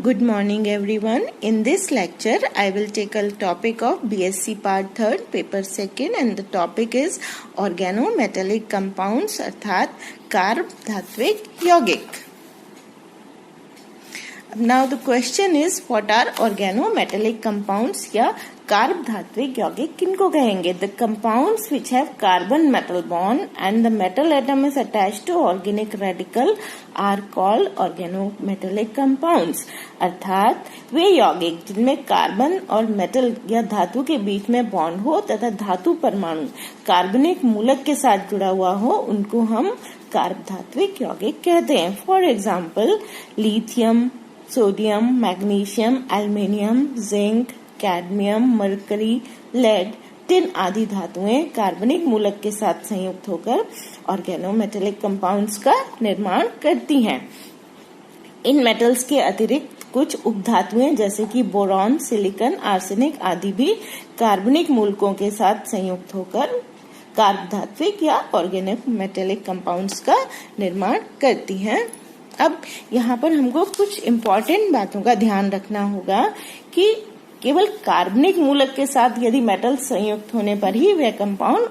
Good morning everyone. In this lecture I will take a topic of BSc part 3rd paper 2nd and the topic is organometallic compounds अर्थात carb धात्विक यौगिक. Now the question is what are organometallic compounds या carb धात्विक यौगिक किनको कहेंगे? The compounds which have carbon metal bond and the metal atom is attached to organic radical are called organometallic compounds. अर्थात वे यौगिक जिनमें कार्बन और मेटल या धातु के बीच में बॉन्ड हो तथा धातु परमाणु कार्बनिक मूलक के साथ जुड़ा हुआ हो उनको हम कार्ब धात्विक यौगिक कहते हैं. For example lithium, sodium, magnesium, aluminium, zinc, cadmium, mercury, lead, tin आदि धातुएं कार्बनिक मूलक के साथ संयुक्त होकर ऑर्गेनोमेटेलिक कंपाउंड्स का निर्माण करती हैं. इन मेटल्स के अतिरिक्त कुछ उपधातुएं जैसे कि बोरॉन, सिलिकॉन, आर्सेनिक आदि भी कार्बनिक मूलकों के साथ संयुक्त होकर कार्ब धात्विक या ऑर्गेनोमेटेलिक कंपाउंड्स का निर्माण करती हैं. अब यहाँ पर हमको कुछ इम्पोर्टेंट बातों का ध्यान रखना होगा कि केवल कार्बनिक मूलक के साथ यदि मेटल संयुक्त होने पर ही वह कंपाउंड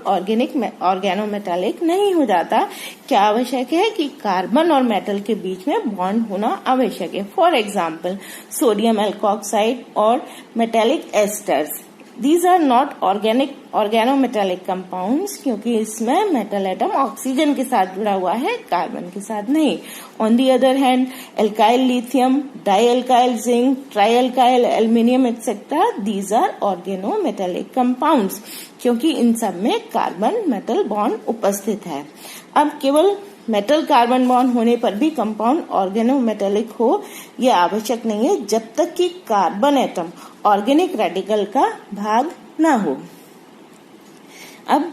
ऑर्गेनोमेटालिक नहीं हो जाता. क्या आवश्यक है कि कार्बन और मेटल के बीच में बॉन्ड होना आवश्यक है. फॉर एग्जाम्पल सोडियम एल्कोक्साइड और metallic asters, These are not organometallic compounds क्योंकि इसमें मेटल एटम ऑक्सीजन के साथ जुड़ा हुआ है, कार्बन के साथ नहीं. On the other hand alkyl lithium, dialkyl zinc, trialkyl aluminium etcetera, these are organometallic compounds क्योंकि इन सब में कार्बन मेटल बॉन्ड उपस्थित है. अब केवल मेटल कार्बन बॉन्ड होने पर भी कंपाउंड ऑर्गेनोमेटेलिक हो यह आवश्यक नहीं है जब तक कि कार्बन एटम ऑर्गेनिक रेडिकल का भाग ना हो. अब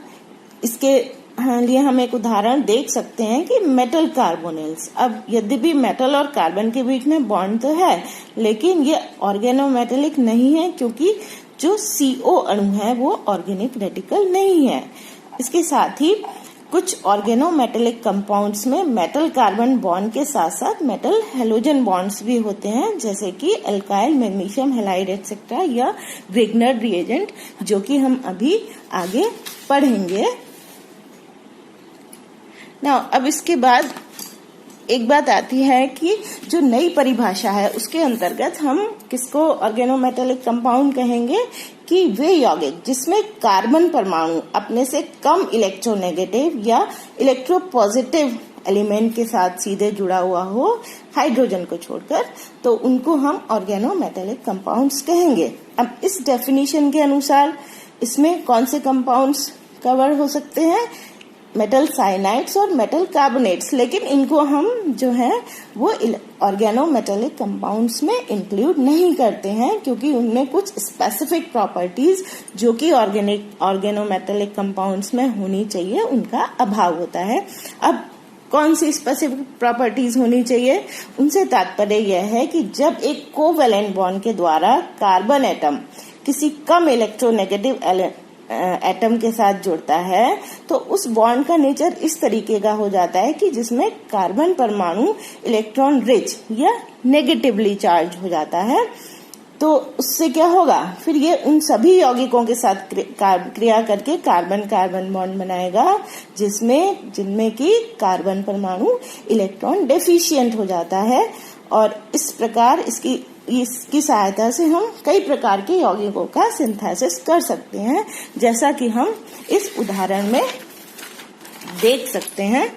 इसके लिए हम एक उदाहरण देख सकते हैं कि मेटल कार्बोनिल्स. अब यद्यपि मेटल और कार्बन के बीच में बॉन्ड तो है लेकिन ये ऑर्गेनोमेटेलिक नहीं है क्योंकि जो CO अणु है वो ऑर्गेनिक रेडिकल नहीं है. इसके साथ ही कुछ ऑर्गेनोमेटेलिक कंपाउंड्स में मेटल कार्बन बॉन्ड के साथ साथ मेटल हेलोजन बॉन्ड्स भी होते हैं जैसे कि एल्काइल मैग्नीशियम हैलाइड एक्सेट्रा या ग्रिग्नर रिएजेंट जो कि हम अभी आगे पढ़ेंगे. अब इसके बाद एक बात आती है कि जो नई परिभाषा है उसके अंतर्गत हम किसको ऑर्गेनोमेटेलिक कंपाउंड कहेंगे कि वे यौगिक जिसमें कार्बन परमाणु अपने से कम इलेक्ट्रोनेगेटिव या इलेक्ट्रोपॉजिटिव एलिमेंट के साथ सीधे जुड़ा हुआ हो हाइड्रोजन को छोड़कर, तो उनको हम ऑर्गेनोमेटेलिक कंपाउंड्स कहेंगे. अब इस डेफिनेशन के अनुसार इसमें कौन से कंपाउंड्स कवर हो सकते हैं? मेटल साइनाइड्स और मेटल कार्बोनेट्स, लेकिन इनको हम जो है वो ऑर्गेनोमेटेलिक कंपाउंड्स में इंक्लूड नहीं करते हैं क्योंकि उनमें कुछ स्पेसिफिक प्रॉपर्टीज जो कि ऑर्गेनोमेटेलिक कंपाउंड्स में होनी चाहिए उनका अभाव होता है. अब कौन सी स्पेसिफिक प्रॉपर्टीज होनी चाहिए? उनसे तात्पर्य यह है कि जब एक कोवेलेंट बॉन्ड के द्वारा कार्बन एटम किसी कम इलेक्ट्रोनेगेटिव एटम के साथ जुड़ता है तो उस बॉन्ड का नेचर इस तरीके का हो जाता है कि जिसमें कार्बन परमाणु इलेक्ट्रॉन रिच या नेगेटिवली चार्ज हो जाता है. तो उससे क्या होगा? फिर ये उन सभी यौगिकों के साथ क्रिया करके कार्बन कार्बन बॉन्ड बनाएगा जिनमें कि कार्बन परमाणु इलेक्ट्रॉन डेफिशिएंट हो जाता है और इस प्रकार इसकी सहायता से हम कई प्रकार के यौगिकों का सिंथेसिस कर सकते हैं जैसा कि हम इस उदाहरण में देख सकते हैं.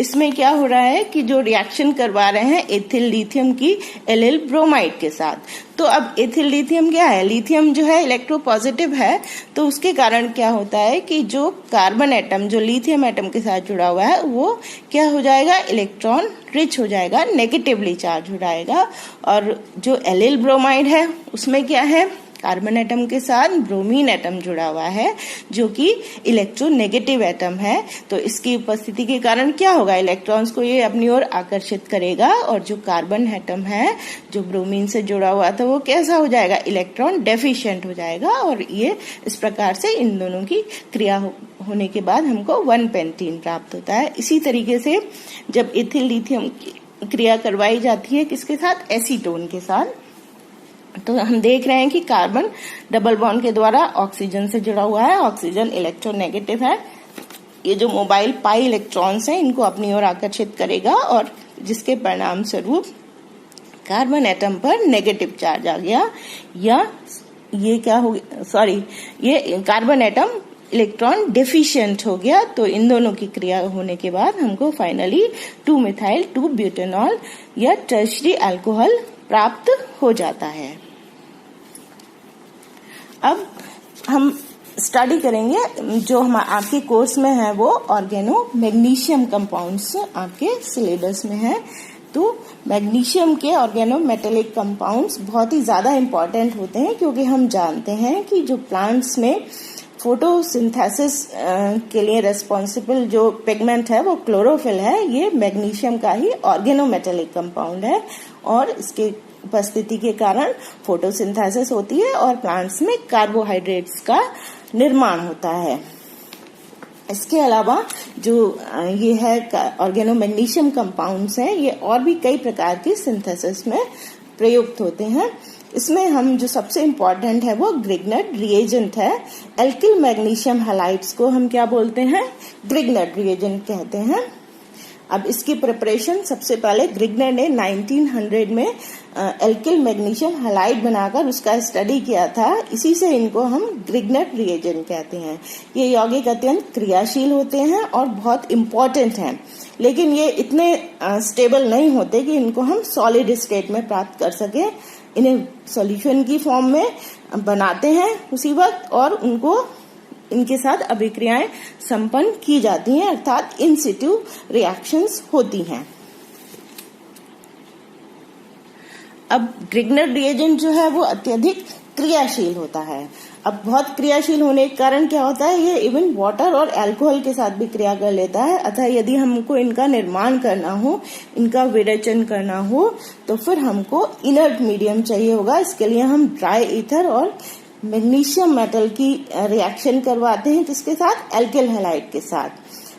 इसमें क्या हो रहा है कि जो रिएक्शन करवा रहे हैं एथिल लिथियम की एलिल ब्रोमाइड के साथ. तो अब एथिल लिथियम क्या है? लिथियम जो है इलेक्ट्रोपॉजिटिव है तो उसके कारण क्या होता है कि जो कार्बन एटम जो लिथियम एटम के साथ जुड़ा हुआ है वो क्या हो जाएगा? इलेक्ट्रॉन रिच हो जाएगा, नेगेटिवली चार्ज हो जाएगा. और जो एलिल ब्रोमाइड है उसमें क्या है? कार्बन एटम के साथ ब्रोमीन एटम जुड़ा हुआ है जो कि इलेक्ट्रोनेगेटिव एटम है. तो इसकी उपस्थिति के कारण क्या होगा? इलेक्ट्रॉन्स को ये अपनी ओर आकर्षित करेगा और जो कार्बन एटम है जो ब्रोमीन से जुड़ा हुआ था वो कैसा हो जाएगा? इलेक्ट्रॉन डेफिशिएंट हो जाएगा और ये इस प्रकार से इन दोनों की क्रिया होने के बाद हमको 1 पेंटीन प्राप्त होता है. इसी तरीके से जब इथिल लिथियम क्रिया करवाई जाती है किसके साथ, एसीटोन के साथ। तो हम देख रहे हैं कि कार्बन डबल बॉन्ड के द्वारा ऑक्सीजन से जुड़ा हुआ है, ऑक्सीजन इलेक्ट्रोनेगेटिव है। ये जो मोबाइल पाई इलेक्ट्रॉन्स हैं इनको अपनी ओर आकर्षित करेगा और जिसके परिणाम स्वरूप कार्बन एटम पर नेगेटिव चार्ज आ गया, या ये क्या हो गया, सॉरी, ये कार्बन एटम इलेक्ट्रॉन डेफिशिएंट हो गया। तो इन दोनों की क्रिया होने के बाद हमको फाइनली 2-मिथाइल 2-ब्यूटेनॉल या टर्शरी अल्कोहल प्राप्त हो जाता है। अब हम स्टडी करेंगे जो हम आपके कोर्स में है वो ऑर्गेनो मैग्नीशियम कंपाउंड्स आपके सिलेबस में है। तो मैग्नीशियम के ऑर्गेनो मेटेलिक कंपाउंड्स बहुत ही ज्यादा इम्पोर्टेंट होते हैं, क्योंकि हम जानते हैं कि जो प्लांट्स में फोटोसिंथेसिस के लिए रेस्पॉन्सिबल जो पिगमेंट है वो क्लोरोफिल है। ये मैग्नीशियम का ही ऑर्गेनो मेटेलिक कंपाउंड है और इसके उपस्थिति के कारण फोटोसिंथेसिस होती है और प्लांट्स में कार्बोहाइड्रेट्स का निर्माण होता है। इसके अलावा जो ये है ऑर्गेनो मैग्नीशियम कंपाउंड्स हैं, ये और भी कई प्रकार की सिंथेसिस में प्रयुक्त होते हैं। इसमें हम जो सबसे इम्पोर्टेंट है वो ग्रिग्नेट रिएजेंट है। एल्किल मैग्नीशियम हैलाइड्स को हम क्या बोलते हैं, ग्रिग्नेट रिएजेंट कहते हैं। अब इसकी प्रिपरेशन सबसे पहले ग्रिग्नेट ने 1900 में एल्किल मैग्नीशियम हैलाइड बनाकर उसका स्टडी किया था। इसी से इनको हम ग्रिग्नेट रिएजेंट कहते हैं। ये यौगिक अत्यंत क्रियाशील होते हैं और बहुत इम्पोर्टेंट हैं, लेकिन ये इतने स्टेबल नहीं होते कि इनको हम सॉलिड स्टेट में प्राप्त कर सके। इन्हें सॉल्यूशन की फॉर्म में बनाते हैं उसी वक्त और उनको इनके साथ अभिक्रियाएं संपन्न की जाती हैं, अर्थात इन सिटू रिएक्शंस होती हैं। अब ग्रिग्नेट रिएजेंट जो है वो अत्यधिक क्रियाशील होता है। अब बहुत क्रियाशील होने के कारण क्या होता है, ये इवन वाटर और अल्कोहल के साथ भी क्रिया कर लेता है। अतः यदि हमको इनका निर्माण करना हो, इनका विरेचन करना हो, तो फिर हमको इनर्ट मीडियम चाहिए होगा। इसके लिए हम ड्राई ईथर और मैग्नीशियम मेटल की रिएक्शन करवाते हैं, किसके साथ, एल्किल हैलाइड के साथ।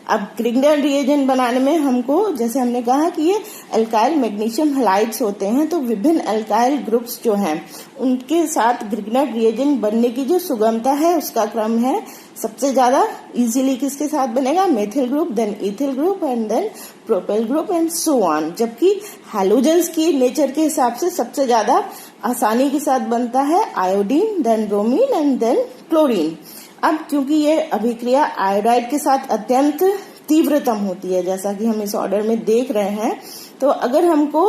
अब ग्रिग्नेट रिएजेंट बनाने में हमको, जैसे हमने कहा कि ये अल्काइल मैग्नीशियम हैलाइड्स होते हैं, तो विभिन्न अल्काइल ग्रुप्स जो हैं उनके साथ ग्रिग्नेट रिएजेंट बनने की जो सुगमता है उसका क्रम है, सबसे ज्यादा इजीली किसके साथ बनेगा, methyl group, then ethyl group and then propyl group and so on. जबकि हैलोजेंस की नेचर के हिसाब से सबसे ज्यादा आसानी के साथ बनता है iodine, then bromine and then chlorine. अब क्योंकि ये अभिक्रिया आयोडाइड के साथ अत्यंत तीव्रतम होती है, जैसा कि हम इस ऑर्डर में देख रहे हैं, तो अगर हमको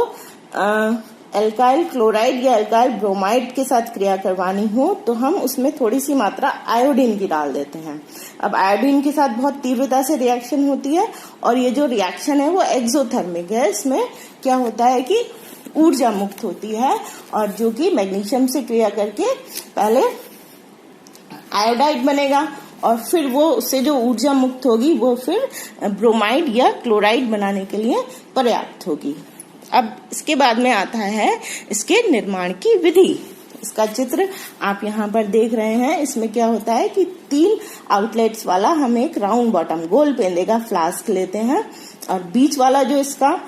एल्काइल क्लोराइड या एल्काइल ब्रोमाइड के साथ क्रिया करवानी हो तो हम उसमें थोड़ी सी मात्रा आयोडीन की डाल देते हैं। अब आयोडीन के साथ बहुत तीव्रता से रिएक्शन होती है और ये जो रिएक्शन है वो एक्सोथर्मिक है। इसमें क्या होता है कि ऊर्जा मुक्त होती है और जो कि मैग्नीशियम से क्रिया करके पहले आयोडाइड बनेगा और फिर वो उससे जो ऊर्जा मुक्त होगी वो फिर ब्रोमाइड या क्लोराइड बनाने के लिए पर्याप्त होगी। अब इसके बाद में आता है इसके निर्माण की विधि। इसका चित्र आप यहाँ पर देख रहे हैं। इसमें क्या होता है कि 3 आउटलेट्स वाला हम एक राउंड बॉटम गोल पेंदे का फ्लास्क लेते हैं और बीच वाला जो इसका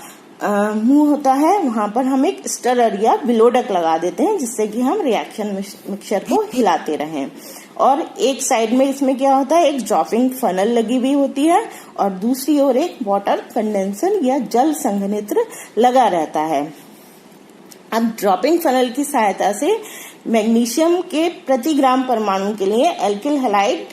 मुंह होता है वहां पर हम एक स्टरर या विलोडक लगा देते हैं, जिससे कि हम रिएक्शन मिक्सचर को हिलाते रहें। और एक साइड में इसमें क्या होता है, एक ड्रॉपिंग फनल लगी हुई होती है और दूसरी ओर एक वाटर कंडेंसर या जल संघनित्र लगा रहता है। अब ड्रॉपिंग फनल की सहायता से मैग्नीशियम के प्रति ग्राम परमाणु के लिए एल्किल हैलाइड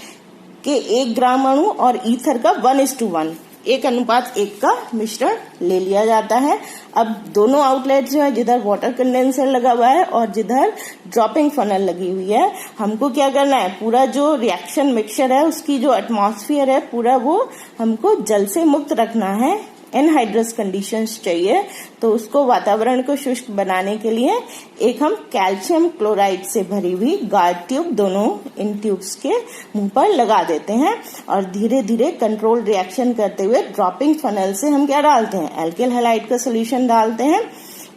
के 1 ग्राम अणु और ईथर का 1:1 1:1 का मिश्रण ले लिया जाता है। अब दोनों आउटलेट जो है, जिधर वाटर कंडेंसर लगा हुआ है और जिधर ड्रॉपिंग फनल लगी हुई है, हमको क्या करना है, पूरा जो रिएक्शन मिक्सचर है उसकी जो एटमॉस्फेयर है पूरा वो हमको जल से मुक्त रखना है। एनहाइड्रस कंडीशंस चाहिए, तो उसको वातावरण को शुष्क बनाने के लिए एक हम कैल्शियम क्लोराइड से भरी हुई गार्ड ट्यूब दोनों इन ट्यूब्स के मुंह पर लगा देते हैं और धीरे धीरे कंट्रोल रिएक्शन करते हुए ड्रॉपिंग फनल से हम क्या डालते हैं, एल्किल हैलाइड का सोल्यूशन डालते हैं।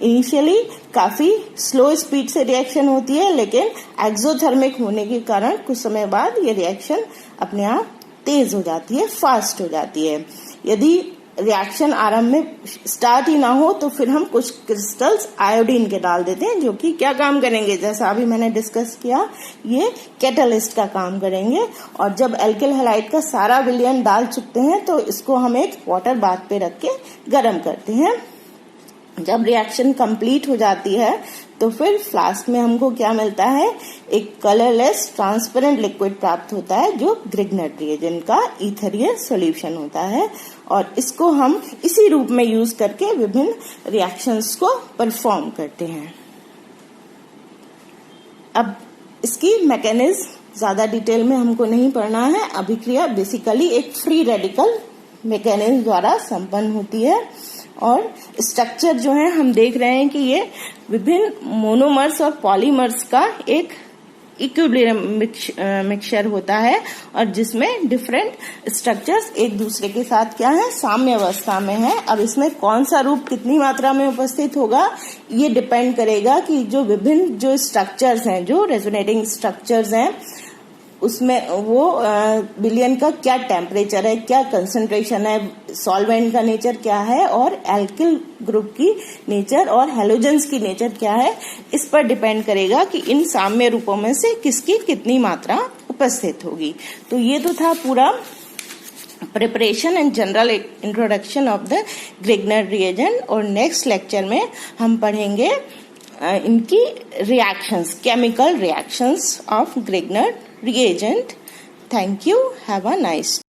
इनिशियली काफी स्लो स्पीड से रिएक्शन होती है, लेकिन एक्सोथर्मिक होने के कारण कुछ समय बाद ये रिएक्शन अपने आप तेज हो जाती है, फास्ट हो जाती है। यदि रिएक्शन आरंभ में स्टार्ट ही ना हो तो फिर हम कुछ क्रिस्टल्स आयोडीन के डाल देते हैं, जो कि क्या काम करेंगे, जैसा अभी मैंने डिस्कस किया, ये कैटलिस्ट का काम करेंगे। और जब एल्किल हैलाइड का सारा विलयन डाल चुकते हैं तो इसको हम एक वाटर बाथ पे रख के गर्म करते हैं। जब रिएक्शन कंप्लीट हो जाती है तो फिर फ्लास्क में हमको क्या मिलता है, एक कलरलेस ट्रांसपेरेंट लिक्विड प्राप्त होता है, जो ग्रिग्नर रिएजेंट का ईथरियल सॉल्यूशन होता है। और इसको हम इसी रूप में यूज करके विभिन्न रिएक्शंस को परफॉर्म करते हैं। अब इसकी मैकेनिज्म ज्यादा डिटेल में हमको नहीं पढ़ना है। अभिक्रिया बेसिकली एक फ्री रेडिकल मैकेनिज्म द्वारा संपन्न होती है और स्ट्रक्चर जो है हम देख रहे हैं कि ये विभिन्न मोनोमर्स और पॉलीमर्स का एक इक्विलिब्रियम मिक्सचर होता है और जिसमें डिफरेंट स्ट्रक्चर्स एक दूसरे के साथ क्या है, साम्य अवस्था में है। अब इसमें कौन सा रूप कितनी मात्रा में उपस्थित होगा ये डिपेंड करेगा कि जो विभिन्न जो स्ट्रक्चर्स हैं, जो रेजोनेटिंग स्ट्रक्चर्स हैं, उसमें वो विलयन का क्या टेम्परेचर है, क्या कंसंट्रेशन है, सॉल्वेंट का नेचर क्या है और एल्किल ग्रुप की नेचर और हैलोजेंस की नेचर क्या है, इस पर डिपेंड करेगा कि इन साम्य रूपों में से किसकी कितनी मात्रा उपस्थित होगी। तो ये तो था पूरा preparation and general introduction of the Grignard reagent. और नेक्स्ट लेक्चर में हम पढ़ेंगे इनकी reactions, chemical reactions of Grignard reagent. Thank you. Have a nice day.